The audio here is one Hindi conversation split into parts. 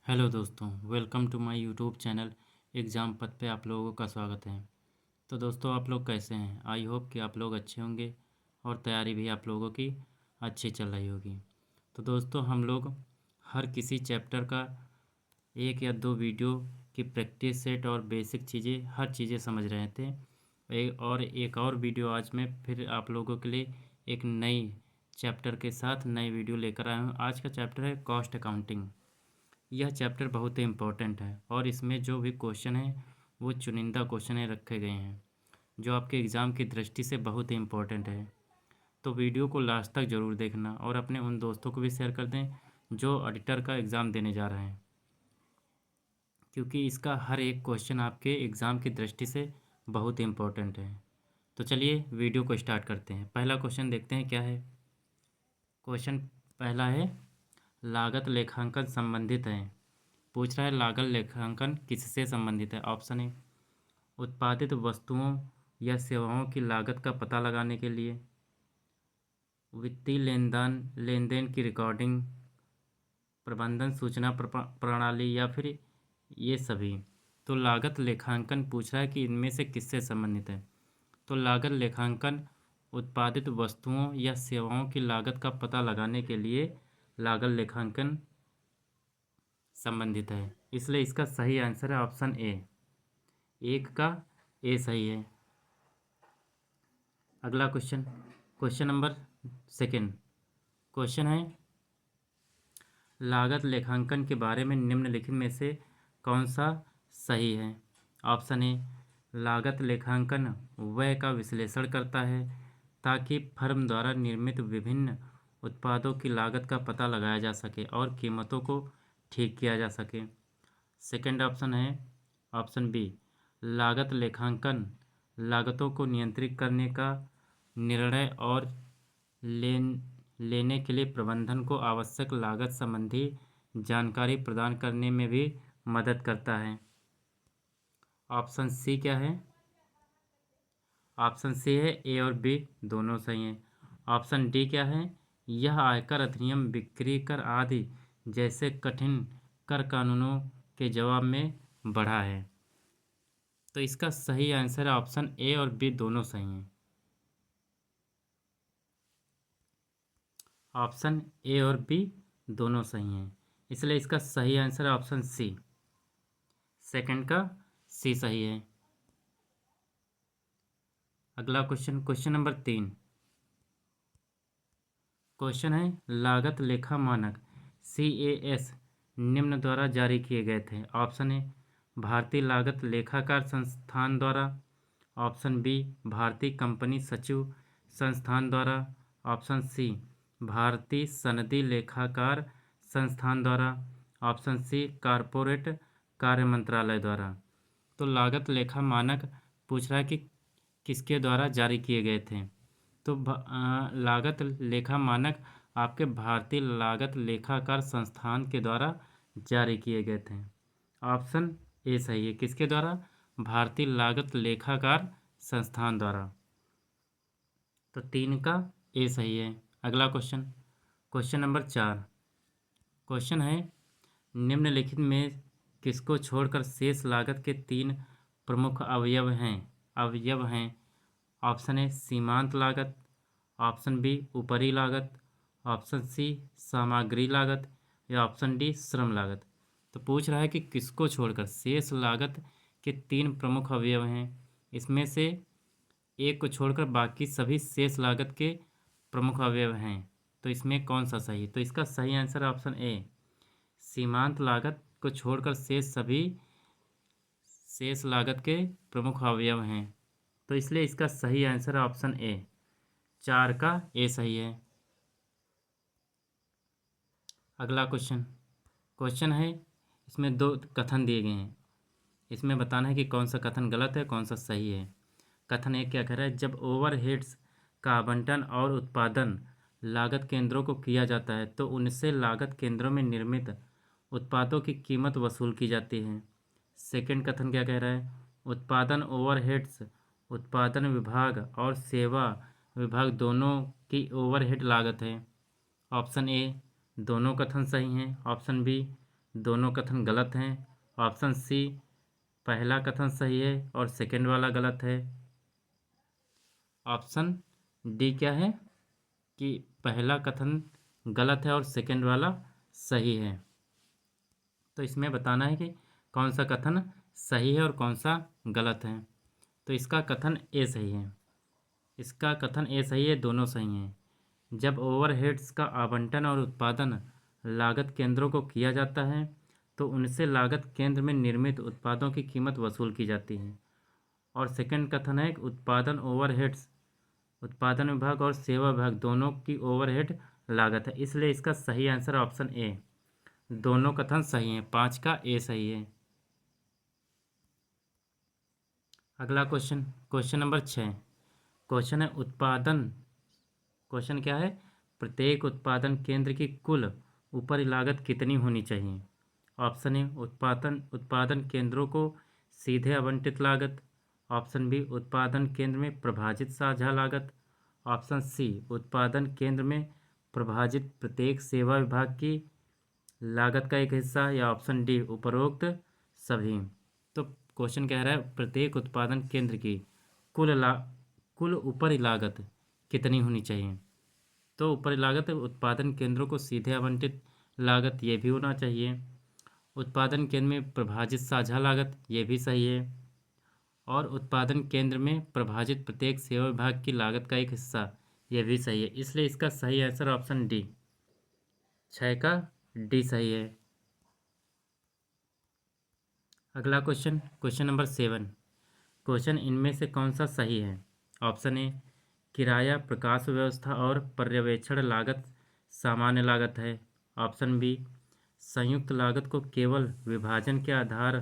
हेलो दोस्तों, welcome to my YouTube channel. Exam पथ पे आप लोगों का स्वागत है। तो दोस्तों, आप लोग कैसे हैं? आई होप कि आप लोग अच्छे होंगे और तैयारी भी आप लोगों की अच्छी चल रही होगी। तो दोस्तों, हम लोग हर किसी चैप्टर का एक या दो वीडियो की प्रैक्टिस सेट और बेसिक चीज़ें हर चीज़ें समझ रहे थे। एक और वीडियो आज मैं फिर आप लोगों के लिए एक नई चैप्टर के साथ नई वीडियो लेकर आया हूँ। आज का चैप्टर है कॉस्ट अकाउंटिंग। यह चैप्टर बहुत ही इम्पोर्टेंट है और इसमें जो भी क्वेश्चन है वो चुनिंदा क्वेश्चन रखे गए हैं जो आपके एग्ज़ाम की दृष्टि से बहुत ही इम्पोर्टेंट है। तो वीडियो को लास्ट तक ज़रूर देखना और अपने उन दोस्तों को भी शेयर कर दें जो ऑडिटर का एग्ज़ाम देने जा रहे हैं, क्योंकि इसका हर एक क्वेश्चन आपके एग्ज़ाम की दृष्टि से बहुत ही इम्पोर्टेंट है। तो चलिए वीडियो को स्टार्ट करते हैं। पहला क्वेश्चन देखते हैं क्या है। क्वेश्चन पहला है, लागत लेखांकन संबंधित है। पूछ रहा है लागत लेखांकन किससे संबंधित है। ऑप्शन ए, उत्पादित वस्तुओं या सेवाओं की लागत का पता लगाने के लिए, वित्तीय लेन देन की रिकॉर्डिंग, प्रबंधन सूचना प्रणाली, या फिर ये सभी। तो लागत लेखांकन पूछ रहा है कि इनमें से किससे संबंधित है। तो लागत लेखांकन उत्पादित वस्तुओं या सेवाओं की लागत का पता लगाने के लिए लागत लेखांकन संबंधित है, इसलिए इसका सही आंसर है ऑप्शन ए। एक का ए सही है। अगला question, question number second. Question है, लागत लेखांकन के बारे में निम्नलिखित में से कौन सा सही है। ऑप्शन ए, लागत लेखांकन व्यय का विश्लेषण करता है ताकि फर्म द्वारा निर्मित विभिन्न उत्पादों की लागत का पता लगाया जा सके और कीमतों को ठीक किया जा सके। सेकंड ऑप्शन है ऑप्शन बी, लागत लेखांकन लागतों को नियंत्रित करने का निर्णय और लेन लेने के लिए प्रबंधन को आवश्यक लागत संबंधी जानकारी प्रदान करने में भी मदद करता है। ऑप्शन सी क्या है। ऑप्शन सी है ए और बी दोनों सही हैं। ऑप्शन डी क्या है, यह आयकर अधिनियम, बिक्री कर आदि जैसे कठिन कर कानूनों के जवाब में बढ़ा है। तो इसका सही आंसर है ऑप्शन ए और बी दोनों सही हैं। ऑप्शन ए और बी दोनों सही हैं, इसलिए इसका सही आंसर है ऑप्शन सी। सेकंड का सी सही है। अगला क्वेश्चन, क्वेश्चन नंबर 3। क्वेश्चन है, लागत लेखा मानक CAS निम्न द्वारा जारी किए गए थे। ऑप्शन ए, भारतीय लागत लेखाकार संस्थान द्वारा। ऑप्शन बी, भारतीय कंपनी सचिव संस्थान द्वारा। ऑप्शन सी, भारतीय सनदी लेखाकार संस्थान द्वारा। ऑप्शन सी, कारपोरेट कार्य मंत्रालय द्वारा। तो लागत लेखा मानक पूछ रहा है कि किसके द्वारा जारी किए गए थे। तो लागत लेखा मानक आपके भारतीय लागत लेखाकार संस्थान के द्वारा जारी किए गए थे। ऑप्शन ए सही है। किसके द्वारा? भारतीय लागत लेखाकार संस्थान द्वारा। तो 3 का ए सही है। अगला क्वेश्चन, क्वेश्चन नंबर 4। क्वेश्चन है, निम्नलिखित में किसको छोड़कर शेष लागत के 3 प्रमुख अवयव हैं। ऑप्शन ए, सीमांत लागत। ऑप्शन बी, ऊपरी लागत। ऑप्शन सी, सामग्री लागत। या ऑप्शन डी, श्रम लागत। तो पूछ रहा है कि किसको छोड़कर शेष लागत के 3 प्रमुख अवयव हैं, इसमें से एक को छोड़कर बाकी सभी शेष लागत के प्रमुख अवयव हैं। तो इसमें कौन सा सही? तो इसका सही आंसर है ऑप्शन ए, सीमांत लागत को छोड़कर शेष लागत के प्रमुख अवयव हैं। तो इसलिए इसका सही आंसर है ऑप्शन ए, 4 का ए सही है। अगला क्वेश्चन, क्वेश्चन है, इसमें 2 कथन दिए गए हैं, इसमें बताना है कि कौन सा कथन गलत है कौन सा सही है। कथन एक क्या कह रहा है, जब ओवरहेड्स का आवंटन और उत्पादन लागत केंद्रों को किया जाता है तो उनसे लागत केंद्रों में निर्मित उत्पादों की कीमत वसूल की जाती है। सेकंड कथन क्या कह रहा है, उत्पादन ओवरहेड्स उत्पादन विभाग और सेवा विभाग दोनों की ओवरहेड लागत है। ऑप्शन ए, दोनों कथन सही हैं। ऑप्शन बी, दोनों कथन गलत हैं। ऑप्शन सी पहला कथन सही है और सेकंड वाला गलत है। ऑप्शन डी क्या है कि पहला कथन गलत है और सेकंड वाला सही है। तो इसमें बताना है कि कौन सा कथन सही है और कौन सा गलत है। तो इसका कथन ए सही है। इसका कथन ए सही है, दोनों सही हैं। जब ओवरहेड्स का आवंटन और उत्पादन लागत केंद्रों को किया जाता है तो उनसे लागत केंद्र में निर्मित उत्पादों की कीमत वसूल की जाती है। और सेकंड कथन है उत्पादन ओवरहेड्स, उत्पादन विभाग और सेवा विभाग दोनों की ओवरहेड लागत है। इसलिए इसका सही आंसर ऑप्शन ए। दोनों कथन सही हैं, 5 का ए सही है। अगला क्वेश्चन, क्वेश्चन नंबर 6। क्वेश्चन है उत्पादन, क्वेश्चन क्या है, प्रत्येक उत्पादन केंद्र की कुल ऊपरी लागत कितनी होनी चाहिए। ऑप्शन ए उत्पादन उत्पादन केंद्रों को सीधे आवंटित लागत। ऑप्शन बी उत्पादन केंद्र में प्रभाजित साझा लागत। ऑप्शन सी उत्पादन केंद्र में प्रभाजित प्रत्येक सेवा विभाग की लागत का एक हिस्सा। या ऑप्शन डी उपरोक्त सभी। तो क्वेश्चन कह रहा है प्रत्येक उत्पादन केंद्र की कुल ऊपरी लागत कितनी होनी चाहिए। तो ऊपरी लागत उत्पादन केंद्रों को सीधे आवंटित लागत ये भी होना चाहिए। उत्पादन केंद्र में प्रभाजित साझा लागत ये भी सही है। और उत्पादन केंद्र में प्रभाजित प्रत्येक सेवा विभाग की लागत का एक हिस्सा यह भी सही है। इसलिए इसका सही आंसर ऑप्शन डी, 6 का डी सही है। अगला क्वेश्चन, क्वेश्चन नंबर 7। क्वेश्चन इनमें से कौन सा सही है। ऑप्शन ए किराया प्रकाश व्यवस्था और पर्यवेक्षण लागत सामान्य लागत है। ऑप्शन बी संयुक्त लागत को केवल विभाजन के आधार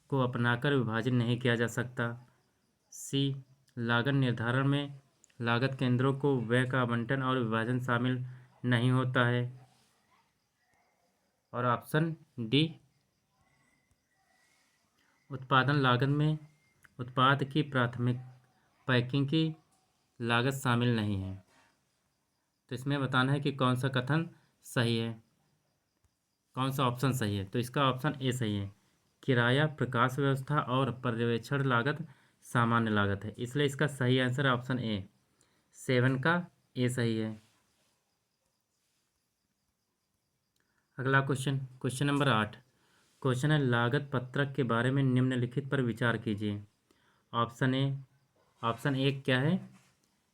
को अपनाकर विभाजन नहीं किया जा सकता। सी लागत निर्धारण में लागत केंद्रों को व्यय का आवंटन और विभाजन शामिल नहीं होता है। और ऑप्शन डी उत्पादन लागत में उत्पाद की प्राथमिक पैकिंग की लागत शामिल नहीं है। तो इसमें बताना है कि कौन सा कथन सही है, कौन सा ऑप्शन सही है। तो इसका ऑप्शन ए सही है, किराया प्रकाश व्यवस्था और पर्यवेक्षण लागत सामान्य लागत है। इसलिए इसका सही आंसर ऑप्शन ए, 7 का ए सही है। अगला क्वेश्चन, क्वेश्चन नंबर 8। क्वेश्चन है लागत पत्रक के बारे में निम्नलिखित पर विचार कीजिए। ऑप्शन ए, ऑप्शन ए क्या है,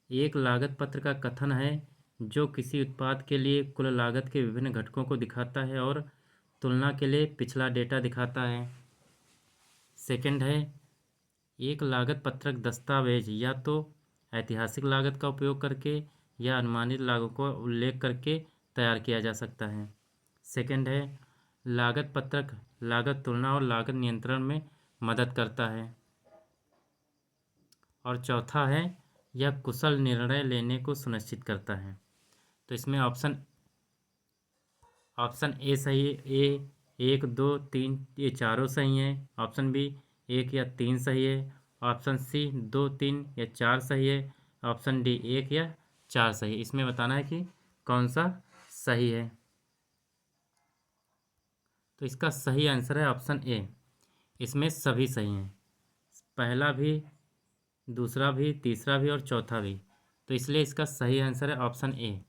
एक लागत पत्र का कथन है जो किसी उत्पाद के लिए कुल लागत के विभिन्न घटकों को दिखाता है और तुलना के लिए पिछला डेटा दिखाता है। सेकंड है एक लागत पत्रक दस्तावेज या तो ऐतिहासिक लागत का उपयोग करके या अनुमानित लागत का उल्लेख करके तैयार किया जा सकता है। सेकंड है लागत पत्रक लागत तुलना और लागत नियंत्रण में मदद करता है। और चौथा है यह कुशल निर्णय लेने को सुनिश्चित करता है। तो इसमें ऑप्शन ए सही है। ए 1, 2, 3 ये चारों सही हैं। ऑप्शन बी 1 या 3 सही है। ऑप्शन सी 2, 3 या 4 सही है। ऑप्शन डी 1 या 4 सही है। इसमें बताना है कि कौन सा सही है। तो इसका सही आंसर है ऑप्शन ए, इसमें सभी सही हैं, पहला भी, दूसरा भी, तीसरा भी और चौथा भी। तो इसलिए इसका सही आंसर है ऑप्शन ए,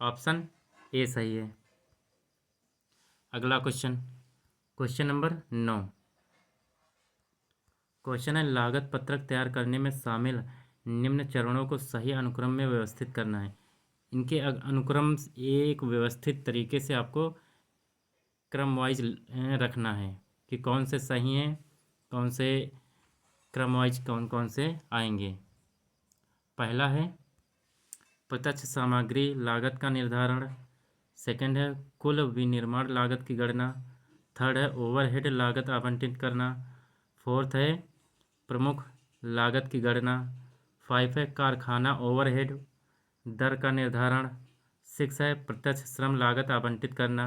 ऑप्शन ए सही है। अगला क्वेश्चन, क्वेश्चन नंबर 9। क्वेश्चन है लागत पत्रक तैयार करने में शामिल निम्न चरणों को सही अनुक्रम में व्यवस्थित करना है। इनके अनुक्रम एक व्यवस्थित तरीके से आपको क्रम वाइज रखना है कि कौन से सही हैं, कौन से क्रम वाइज कौन कौन से आएंगे। पहला है प्रत्यक्ष सामग्री लागत का निर्धारण। सेकंड है कुल विनिर्माण लागत की गणना। थर्ड है ओवरहेड लागत आवंटित करना। फोर्थ है प्रमुख लागत की गणना। 5 है कारखाना ओवरहेड दर का निर्धारण। 6 है प्रत्यक्ष श्रम लागत आवंटित करना।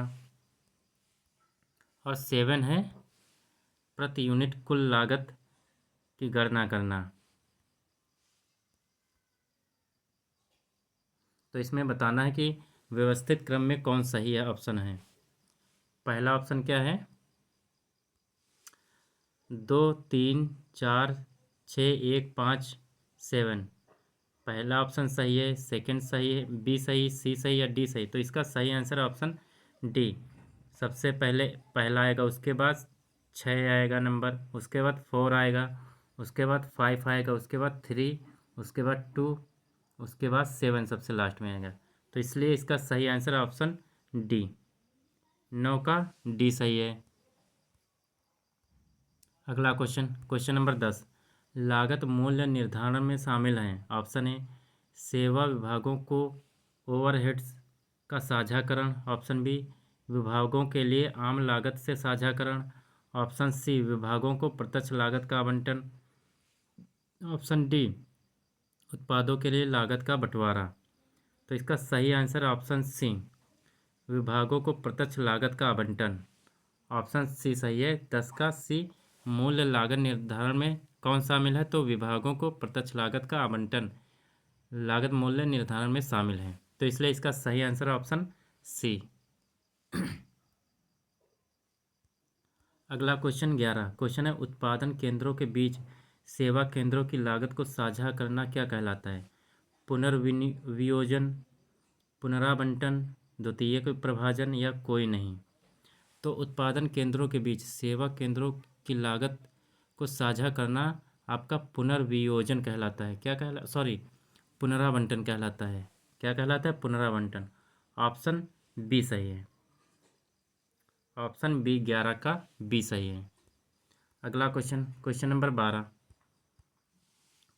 और 7 है प्रति यूनिट कुल लागत की गणना करना। तो इसमें बताना है कि व्यवस्थित क्रम में कौन सही है ऑप्शन है। पहला ऑप्शन क्या है, 2 3 4 6 1 5 7। पहला ऑप्शन सही है, सेकंड सही है, बी सही, सी सही या डी सही। तो इसका सही आंसर है ऑप्शन डी। सबसे पहले पहला आएगा, उसके बाद 6 आएगा नंबर, उसके बाद 4 आएगा, उसके बाद 5 आएगा, उसके बाद 3, उसके बाद 2, उसके बाद 7 सबसे लास्ट में आएगा। तो इसलिए इसका सही आंसर है ऑप्शन डी। 9 का डी सही है। अगला क्वेश्चन, क्वेश्चन नंबर 10। लागत मूल्य निर्धारण में शामिल हैं। ऑप्शन ए सेवा विभागों को ओवरहेड्स का साझाकरण। ऑप्शन बी विभागों के लिए आम लागत से साझाकरण। ऑप्शन सी विभागों को प्रत्यक्ष लागत का आवंटन। ऑप्शन डी उत्पादों के लिए लागत का बंटवारा। तो इसका सही आंसर ऑप्शन सी विभागों को प्रत्यक्ष लागत का आवंटन। ऑप्शन सी सही है। 10 का सी मूल्य लागत निर्धारण में कौन शामिल है, तो विभागों को प्रत्यक्ष लागत का आवंटन लागत मूल्य निर्धारण में शामिल है। तो इसलिए इसका सही आंसर है ऑप्शन सी। अगला क्वेश्चन 11। क्वेश्चन है उत्पादन केंद्रों के बीच सेवा केंद्रों की लागत को साझा करना क्या कहलाता है। पुनर्वियोजन, पुनरावंटन, द्वितीयक प्रभाजन या कोई नहीं। तो उत्पादन केंद्रों के बीच सेवा केंद्रों की लागत को साझा करना आपका पुनर्वियोजन कहलाता है। क्या कहला सॉरी पुनरावंटन कहलाता है। क्या कहलाता है, पुनरावंटन। ऑप्शन बी सही है। ऑप्शन बी 11 का बी सही है। अगला क्वेश्चन, क्वेश्चन नंबर 12।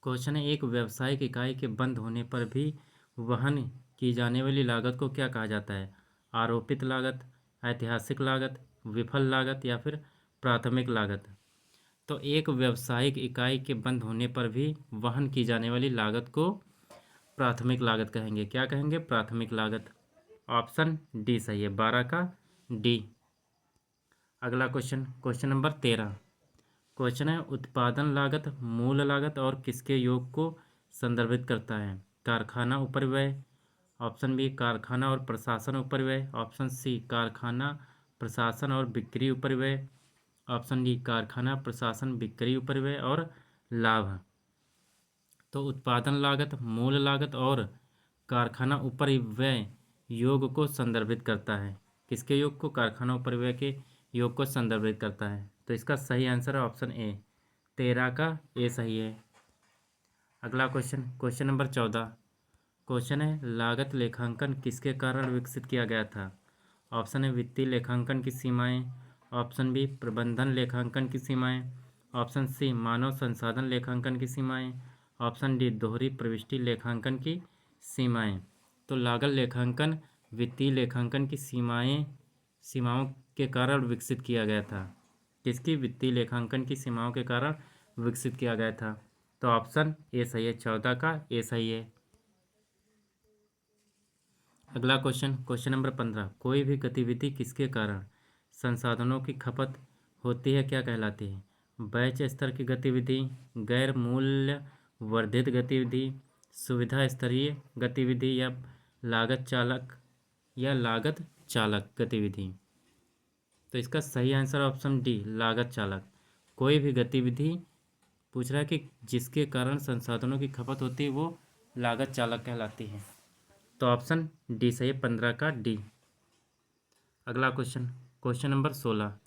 क्वेश्चन है एक व्यावसायिक इकाई के बंद होने पर भी वहन की जाने वाली लागत को क्या कहा जाता है। आरोपित लागत, ऐतिहासिक लागत, विफल लागत या फिर प्राथमिक लागत। तो एक व्यावसायिक इकाई के बंद होने पर भी वहन की जाने वाली लागत को प्राथमिक लागत कहेंगे। क्या कहेंगे, प्राथमिक लागत। ऑप्शन डी सही है, 12 का डी। अगला क्वेश्चन, क्वेश्चन नंबर 13। क्वेश्चन है उत्पादन लागत मूल लागत और किसके योग को संदर्भित करता है। कारखाना उपरिव्यय। ऑप्शन बी कारखाना और प्रशासन उपरिव्यय। ऑप्शन सी कारखाना प्रशासन और बिक्री उपरिव्यय। ऑप्शन डी कारखाना प्रशासन बिक्री उपरिव्यय और लाभ। तो उत्पादन लागत मूल लागत और कारखाना उपरिव्यय योग को संदर्भित करता है। किसके योग को, कारखाना उपरिव्यय के योग को संदर्भित करता है। तो इसका सही आंसर है ऑप्शन ए, 13 का ए सही है। अगला क्वेश्चन, क्वेश्चन नंबर 14। क्वेश्चन है लागत लेखांकन किसके कारण विकसित किया गया था। ऑप्शन है वित्तीय लेखांकन की सीमाएं। ऑप्शन बी प्रबंधन लेखांकन की सीमाएं। ऑप्शन सी मानव संसाधन लेखांकन की सीमाएं। ऑप्शन डी दोहरी प्रविष्टि लेखांकन की सीमाएं। तो लागत लेखांकन वित्तीय लेखांकन की सीमाओं के कारण विकसित किया गया था। किसकी, वित्तीय लेखांकन की सीमाओं के कारण विकसित किया गया था। तो ऑप्शन ए सही है, 14 का ए सही है। अगला क्वेश्चन, क्वेश्चन नंबर 15। कोई भी गतिविधि किसके कारण संसाधनों की खपत होती है क्या कहलाती है। बैच स्तर की गतिविधि, गैर मूल्य वर्धित गतिविधि, सुविधा स्तरीय गतिविधि या लागत चालक गतिविधि। तो इसका सही आंसर ऑप्शन डी लागत चालक। कोई भी गतिविधि पूछ रहा है कि जिसके कारण संसाधनों की खपत होती है वो लागत चालक कहलाती है। तो ऑप्शन डी सही है, 15 का डी। अगला क्वेश्चन, क्वेश्चन नंबर 16।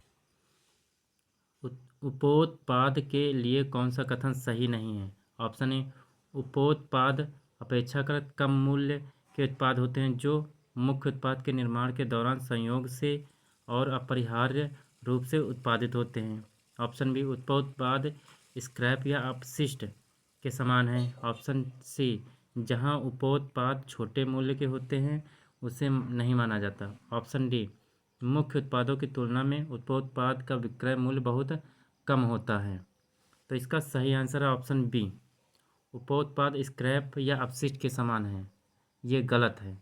उपोत्पाद के लिए कौन सा कथन सही नहीं है। ऑप्शन ए उपोत्पाद अपेक्षाकृत कम मूल्य के उत्पाद होते हैं जो मुख्य उत्पाद के निर्माण के दौरान संयोग से और अपरिहार्य रूप से उत्पादित होते हैं। ऑप्शन बी उपोत्पाद स्क्रैप या अपशिष्ट के समान है। ऑप्शन सी जहां उपोत्पाद छोटे मूल्य के होते हैं उसे नहीं माना जाता। ऑप्शन डी मुख्य उत्पादों की तुलना में उपोत्पाद का विक्रय मूल्य बहुत कम होता है। तो इसका सही आंसर है ऑप्शन बी उपोत्पाद स्क्रैप या अपशिष्ट के समान है। ये गलत है,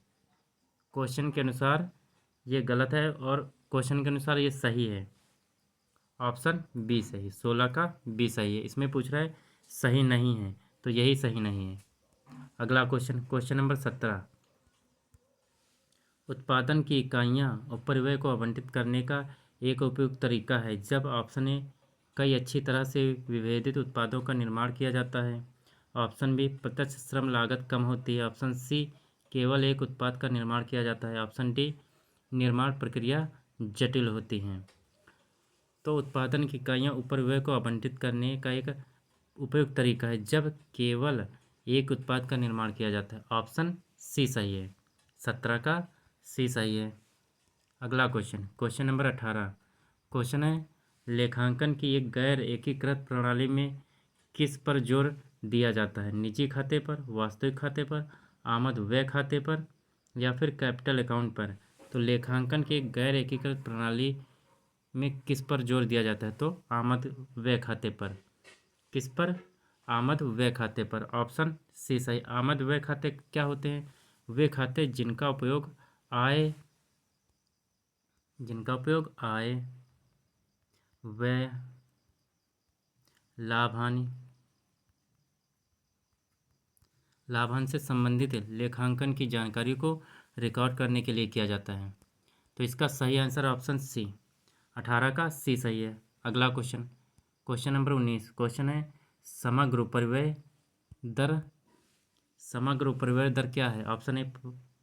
क्वेश्चन के अनुसार ये गलत है और क्वेश्चन के अनुसार ये सही है। ऑप्शन बी सही, 16 का बी सही है। इसमें पूछ रहा है सही नहीं है, तो यही सही नहीं है। अगला क्वेश्चन, क्वेश्चन नंबर 17। उत्पादन की इकाइयाँ उपरिव्यय को आवंटित करने का एक उपयुक्त तरीका है जब ऑप्शन ए कई अच्छी तरह से विभेदित उत्पादों का निर्माण किया जाता है। ऑप्शन बी प्रत्यक्ष श्रम लागत कम होती है। ऑप्शन सी केवल एक उत्पाद का निर्माण किया जाता है। ऑप्शन डी निर्माण प्रक्रिया जटिल होती हैं। तो उत्पादन की इकाइयाँ उपरिव्यय को आवंटित करने का एक उपयुक्त तरीका है जब केवल एक उत्पाद का निर्माण किया जाता है। ऑप्शन सी सही है। 17 का सी सही है। अगला क्वेश्चन नंबर 18 क्वेश्चन है लेखांकन की एक गैर एकीकृत प्रणाली में किस पर जोर दिया जाता है? निजी खाते पर, वास्तविक खाते पर, आमद व्यय खाते पर या फिर कैपिटल अकाउंट पर? तो लेखांकन की एक गैर एकीकृत प्रणाली में किस पर जोर दिया जाता है? तो आमद व्यय खाते पर। किस पर? आमद व्यय खाते पर। ऑप्शन सी सही। आमद व्यय खाते क्या होते हैं? वे खाते जिनका उपयोग आय व्यय लाभांश से संबंधित लेखांकन की जानकारी को रिकॉर्ड करने के लिए किया जाता है। तो इसका सही आंसर ऑप्शन सी 18 का सी सही है। अगला क्वेश्चन नंबर 19 क्वेश्चन है समग्र उपरिव्यय दर क्या है? ऑप्शन ए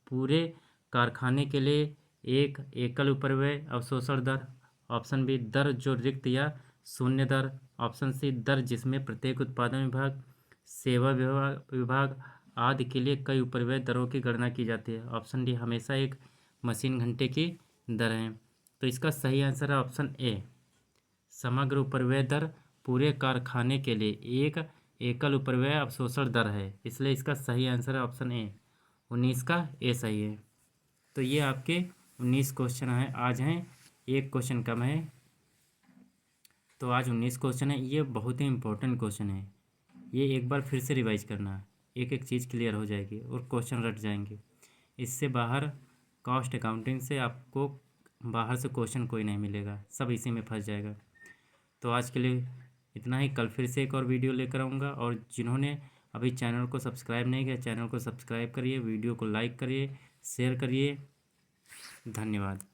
पूरे कारखाने के लिए एक एकल उपरिव्यय अवशोषण दर। ऑप्शन बी दर जो रिक्त या शून्य दर। ऑप्शन सी दर जिसमें प्रत्येक उत्पादन विभाग, सेवा विभाग आदि के लिए कई उपरिव्यय दरों की गणना की जाती है। ऑप्शन डी हमेशा एक मशीन घंटे की दर है। तो इसका सही आंसर है ऑप्शन ए समग्र उपरिव्यय दर पूरे कारखाने के लिए एक एकल उपरिव्यय अवशोषण दर है, इसलिए इसका सही आंसर है ऑप्शन ए 19 का ए सही है। तो ये आपके 19 क्वेश्चन हैं। आज हैं एक क्वेश्चन कम है, तो आज 19 क्वेश्चन है। ये बहुत ही इंपॉर्टेंट क्वेश्चन है, ये एक बार फिर से रिवाइज करना, एक एक चीज़ क्लियर हो जाएगी और क्वेश्चन रट जाएंगे। इससे बाहर कॉस्ट अकाउंटिंग से आपको बाहर से क्वेश्चन कोई नहीं मिलेगा, सब इसी में फंस जाएगा। तो आज के लिए इतना ही। कल फिर से एक और वीडियो लेकर आऊँगा, और जिन्होंने अभी चैनल को सब्सक्राइब नहीं किया, चैनल को सब्सक्राइब करिए, वीडियो को लाइक करिए, शेयर करिए। धन्यवाद।